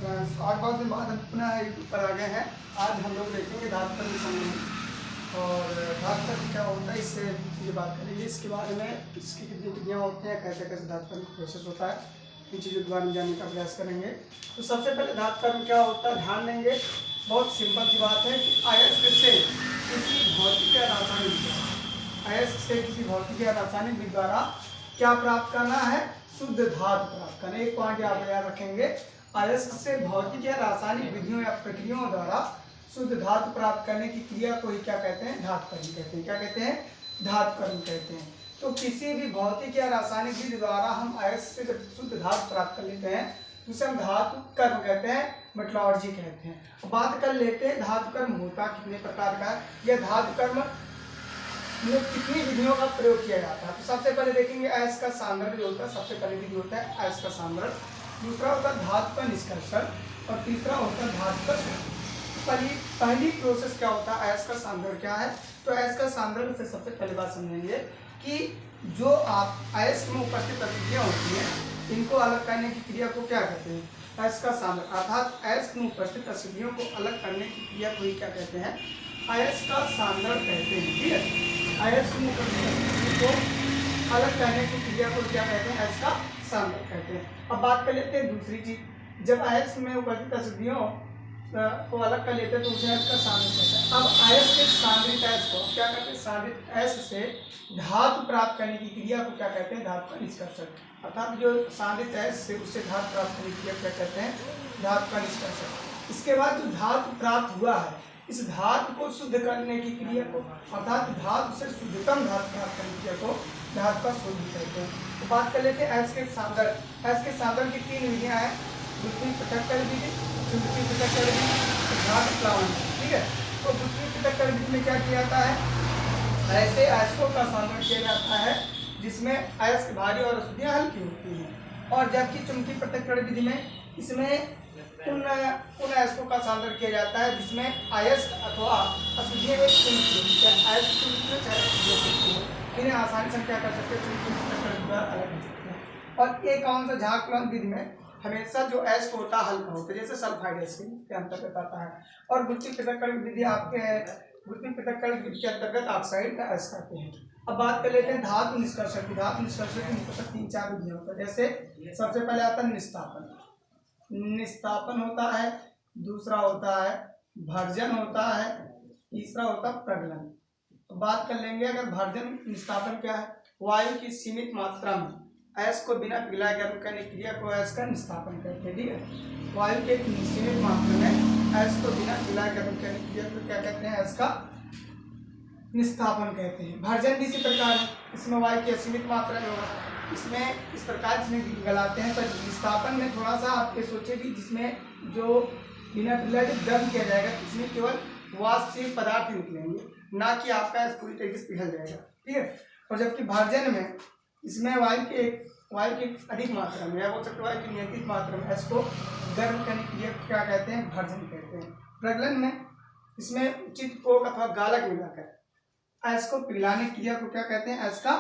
Friends, आज बहुत दिन बाद हम पुनः यूट्यूब पर आ गए हैं। आज हम लोग देखेंगे धातु कर्म समूह और धातु कर्म क्या होता है, इससे चीज़ें बात करेंगे। इसके बारे में इसकी कितनी विधियाँ होती हैं, कैसे कैसे धातु कर्म प्रोसेस होता है, इन चीज़ों के बारे में जानने का प्रयास करेंगे। तो सबसे पहले धातु कर्म क्या होता है ध्यान देंगे। बहुत सिंपल सी बात है कि अयस्क से किसी भौतिक या रासायनिक विधि द्वारा क्या प्राप्त करना है, शुद्ध धातु प्राप्त करना। एक पॉइंट आप याद रखेंगे, अयस्क से भौतिक या रासायनिक विधियों या प्रक्रियाओं द्वारा शुद्ध धातु प्राप्त करने की क्रिया को ही क्या कहते हैं, धातु कर्म कहते हैं। क्या कहते हैं, धातु कर्म कहते हैं। तो किसी भी भौतिक या रासायनिक विधि द्वारा हम अयस्क से जब शुद्ध धातु प्राप्त कर लेते हैं उसे हम धातु कर्म कहते हैं, मेटलर्जी कहते हैं। बात कर लेते हैं धातु कर्म होता कितने प्रकार का है, यह धातु कर्म में कितनी विधियों का प्रयोग किया जाता है। तो सबसे पहले देखेंगे अयस्क का सांद्रण जो होता है, सबसे पहले विधि होता है अयस्क का सांद्रण, दूसरा होता है धातु का निष्कर्षण और तीसरा होता है धातु का शोधन। पहली प्रोसेस क्या होता है, अयस्क का सांद्रण क्या है। तो अयस्क का सांद्रण से सबसे पहले बात समझेंगे कि जो आप अयस्क में उपस्थित अशुद्धियाँ होती हैं इनको अलग करने की क्रिया को क्या कहते हैं, अयस्क का सांद्रण। अर्थात अयस्क में उपस्थित अशुद्धियों को अलग करने की क्रिया को ही क्या कहते हैं, अयस्क का सांद्रण कहते हैं। ठीक है, अयस्क में उपस्थित अशुद्धियों को अलग करने की क्रिया को क्या कहते हैं, अयस्क का सांद्रण कहते हैं। अब बात कर लेते हैं दूसरी चीज, जब अयस्क में उपस्थित अशुद्धियों को अलग कर लेते हैं तो उसे अयस्क का सांद्रण कहते हैं। अब अयस्क के सांद्रित अयस्क को क्या कहते हैं, सांद्रित अयस्क से धातु प्राप्त करने की क्रिया को क्या कहते हैं, धातु का निष्कर्षण। अर्थात जो सांद्रित अयस्क से उससे धातु प्राप्त करने की क्रिया क्या कहते हैं, धातु का निष्कर्षण। इसके बाद जो धातु प्राप्त हुआ है इस धातु को शुद्ध करने की क्रिया को, अर्थात धातु से शुद्धतम धातु प्राप्त करने की क्रिया को धातु का शोधन कहते हैं। तो बात कर लेते हैं अयस्क के सांद्रण। अयस्क के सांद्रण की तीन विधियां हैं, द्वितीय पृथक्करण विधि, चुंबकीय पृथक्करण विधि, धातु प्लावन। ठीक है, तो द्वितीय पृथक्करण विधि में क्या किया जाता है, ऐसे अयस्कों का सांद्रण किया जाता है जिसमें अयस्क भारी और अशुद्धियां हल्की होती हैं। और जबकि चुंबकीय पृथक्करण विधि में इसमें उन अयस्कों का सांद्रण किया जाता है जिसमें अयस्क अथवा अशुद्धियां एक चुंबकीय अयस्क इन्हें आसानी से क्या कर सकते हैं, चुंबकीय पृथक्करण द्वारा अलग कर सकते हैं। और एक कौन सा झाग प्लावन विधि में हमेशा जो अयस्क होता है हल्का होता है, जैसे सल्फाइड अयस्क के अंतर्गत आता है। और द्वितीय पृथक्करण विधि द्वितीय पृथक्करण विधि के अंतर्गत ऑक्साइड का अयस्क आते हैं। अब बात कर लेते हैं धातु निष्कर्षण की। धातु निष्कर्षण की मुख्यतः 3-4 विधियां होता है। जैसे सबसे पहले आता है निस्तापन होता है, दूसरा होता है भर्जन होता है, तीसरा होता है प्रगलन। तो बात कर लेंगे, अगर भर्जन निस्तापन क्या है, वायु की सीमित मात्रा में अयस्क को बिना पिघलाए गर्म करने की क्रिया को अयस्क का निस्तापन कहते हैं। ठीक है, वायु के सीमित मात्रा में अयस्क को बिना पिघलाए गर्म करने की क्रिया को क्या कहते हैं, अयस्क का निस्तापन कहते हैं। भर्जन भी इसी प्रकार है, इसमें वायु की असीमित मात्रा में होगा, इसमें इस प्रकार इसमें गलाते हैं। पर निस्तापन में थोड़ा सा आप ये सोचिए कि जिसमें जो बिना पिघलाए गर्म किया जाएगा इसमें केवल वाष्पशील पदार्थ निकलेंगे, ना कि आपका पूरी तरीके से पिघल जाएगा। ठीक है, और जबकि भर्जन में इसमें वायु की अधिक मात्रा में या बोल सकते वायु की नियंत्रित मात्रा में इसको गर्म करने की क्रिया क्या कहते हैं, भर्जन कहते हैं। प्रगलन में इसमें उचित कोक अथवा गालक मिलाकर अयस्क को पिघलाने की क्रिया को क्या कहते हैं, अयस्क का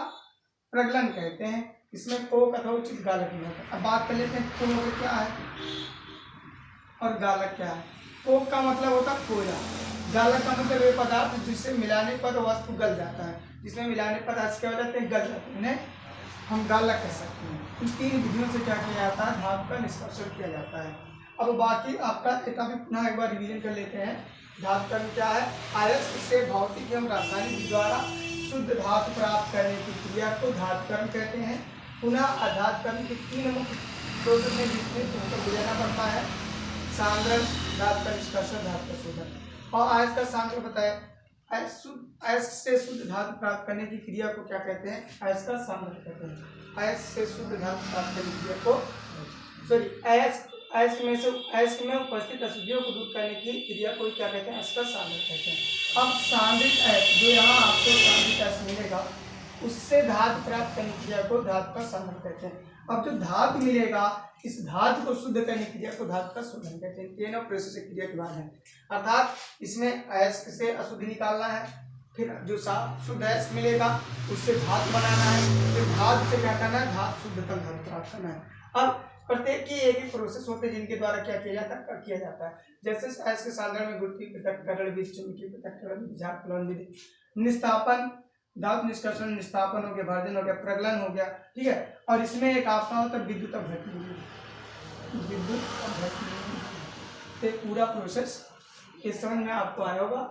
प्रगलन कहते हैं। इसमें कोक अथवा उचित गालक मिलाकर। अब बात कर लेते हैं कोक क्या है और गालक क्या है। कोक का मतलब होता है कोयला, गालक का मतलब वे पदार्थ जिससे मिलाने पर वस्तु गल जाता है, जिसमें मिलाने पर अयस्क क्या हो जाते हैं, गल जाते हैं, उन्हें हम गालक कह सकते हैं। इन तीन विधियों से क्या किया जाता है, धातु का निष्कर्षण किया जाता है। अब बाकी आपका डेटा भी पुनः एक बार रिवीजन कर लेते हैं। धातु कर्म क्या है, अयस्क से भौतिक एवं रासायनिक विधि द्वारा शुद्ध धातु प्राप्त करने की क्रिया को धातु कर्म कहते हैं। पुनः अधातु कर्म की तीन मुख्य प्रोसेस में जिसमें तुमको गुजरना पड़ता है, सांद्रण, धातु का निष्कर्षण, धातु का शोधन। और अयस्क का सांद्रण बताया, अयस्क से शुद्ध धातु प्राप्त करने की क्रिया को क्या कहते हैं, अयस्क का सांद्रण कहते हैं। अयस्क से शुद्ध धातु प्राप्त करने की क्रिया को अयस्क में उपस्थित अशुद्धियों को दूर करने की क्रिया को क्या कहते हैं, अयस्क का सांद्रण कहते हैं। अब सांद्रित अयस्क जो यहाँ आपको सांद्रित अयस्क मिलेगा उससे धातु प्राप्त करने की क्रिया को धातु का सांद्रण कहते हैं। अब जो धातु मिलेगा इस धातु को शुद्ध करने की क्रिया को धातु का शोधन कहते हैं। तीनों प्रोसेस क्रिया के बाद है, अर्थात इसमें अयस्क से अशुद्धि निकालना है, फिर जो शुद्ध अयस्क मिलेगा उससे धातु बनाना है, फिर धातु से क्या करना है, शुद्धतम धातु प्राप्त करना है। अब प्रत्येक की एक एक प्रोसेस होते हैं जिनके द्वारा क्या किया जाता है। जैसे साइंस के साधारण में गुत्ती पृथक्करण विधि, चुंबकीय पृथक्करण विधि, झाग विधि, निस्तापन, धातु निष्कर्षण, निस्तापन हो गया, भर्जन हो गया, प्रगलन हो गया, ठीक है। और इसमें एक आपका होता है विद्युत अपघटन, विद्युत अपघटन। ये पूरा प्रोसेस इस समझ में आपको आया होगा।